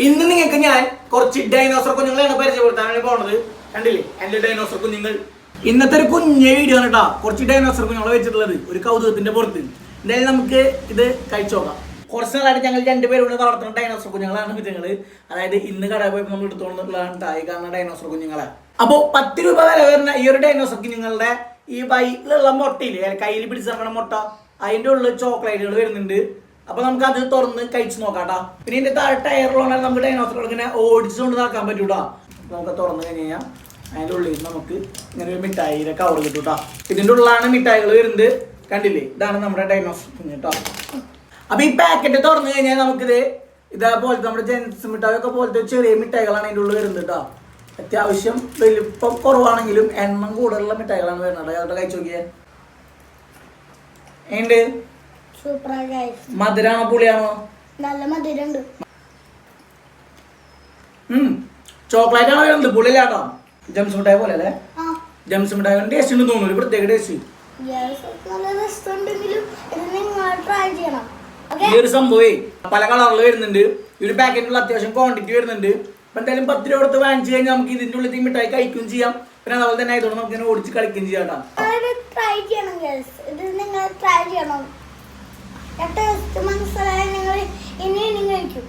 ഇന്ന് നിങ്ങൾക്ക് ഞാൻ കുറച്ച് ഡൈനോസർ കുഞ്ഞുങ്ങളെയാണ് പരിചയപ്പെടുത്താനാണ് പോകുന്നത്. കണ്ടില്ലേ എന്റെ ഡൈനോസർ കുഞ്ഞുങ്ങൾ. ഇന്നത്തെ ഒരു കുഞ്ഞ വീഡിയോ ആണ് കേട്ടോ. കുറച്ച് ഡൈനോസർ കുഞ്ഞുങ്ങളെ വെച്ചിട്ടുള്ളത് ഒരു കൗതുകത്തിന്റെ പുറത്ത്. എന്തായാലും നമുക്ക് ഇത് കഴിച്ചു നോക്കാം. കുറച്ച് നാളായിട്ട് ഞങ്ങൾ രണ്ടുപേരും വളർത്തുന്ന ഡൈനോസർ കുഞ്ഞുങ്ങളാണ് കുഞ്ഞുങ്ങള്. അതായത് ഇന്ന് കടയിൽ പോയപ്പോൾ നമ്മൾ എടുത്തോണ്ടുള്ളതാണ് തായി കാണുന്ന ഡൈനോസർ കുഞ്ഞുങ്ങളെ. അപ്പോൾ 10 രൂപ വില വരുന്ന ഈ ഒരു ഡൈനോസർ കുഞ്ഞുങ്ങളുടെ ഈ വൈകിലുള്ള മുട്ടയില്ലേ, കയ്യിൽ പിടിച്ച് നമ്മുടെ മുട്ട, അതിൻ്റെ ഉള്ളിൽ ചോക്ലേറ്റുകൾ വരുന്നുണ്ട്. അപ്പൊ നമുക്ക് അത് തുറന്ന് കഴിച്ചു നോക്കാട്ടോ. പിന്നെ ഇതിന്റെ താഴെ ടയറുള്ളതാണ് നമുക്ക് ഡൈനോസറുകൾ ഇങ്ങനെ ഓടിച്ചുകൊണ്ട് നടക്കാൻ പറ്റൂട്ടാ. നമുക്ക് തുറന്നു കഴിഞ്ഞ് കഴിഞ്ഞാൽ അതിൻ്റെ ഉള്ളിൽ നമുക്ക് ഇങ്ങനെ ഒരു മിഠായിയുടെ കവർ കിട്ടൂട്ടാ. ഇതിൻ്റെ ഉള്ളിലാണ് മിഠായികൾ വരുന്നത്. കണ്ടില്ലേ, ഇതാണ് നമ്മുടെ ഡൈനോസർ കുഞ്ഞ് കേട്ടോ. അപ്പൊ ഈ പാക്കറ്റ് തുറന്നു കഴിഞ്ഞാൽ നമുക്കിത് ഇതേപോലത്തെ നമ്മുടെ ജെൻസ് മിഠായി ഒക്കെ പോലത്തെ ചെറിയ മിഠായികളാണ് അതിൻ്റെ ഉള്ളിൽ വരുന്നത് കേട്ടോ. അത്യാവശ്യം വലിപ്പം കുറവാണെങ്കിലും എണ്ണം കൂടുതലുള്ള മിഠായികളാണ് വരുന്നത്. അയാളുടെ കഴിച്ചു നോക്കിയേ. ഉണ്ട് മധുരാണോ പുളിയാണോ? നല്ല മധുരണ്ട്. ചോക്ലേറ്റ് ആണോ വരുന്നത്, പുളിയിലാട്ടോ. ജംസ് മിഠായി പോലെ അല്ലേ? ജംസ് മിഠായി ടേസ്റ്റ് ഉണ്ട് തോന്നുന്നു, ഒരു പ്രത്യേക ടേസ്റ്റ്. ഈ ഒരു സംഭവേ പല കളറിൽ വരുന്നുണ്ട്. ഈ ഒരു പാക്കറ്റിലുള്ള അത്യാവശ്യം ക്വാണ്ടിറ്റി വരുന്നുണ്ട്. അപ്പൊ എന്തായാലും 10 രൂപ കൊടുത്ത് വാങ്ങിച്ചു കഴിഞ്ഞാൽ നമുക്ക് ഇതിന്റെ ഉള്ളിൽ മിഠായി കഴിക്കുകയും ചെയ്യാം. പിന്നെ അതുപോലെ തന്നെ ആയതുകൊണ്ട് നമുക്ക് ഇങ്ങനെ ഓടിച്ച് കളിക്കുകയും ചെയ്യാം കേട്ടോ. മനസ്സിലായ നിങ്ങൾ ഇനി കഴിക്കും.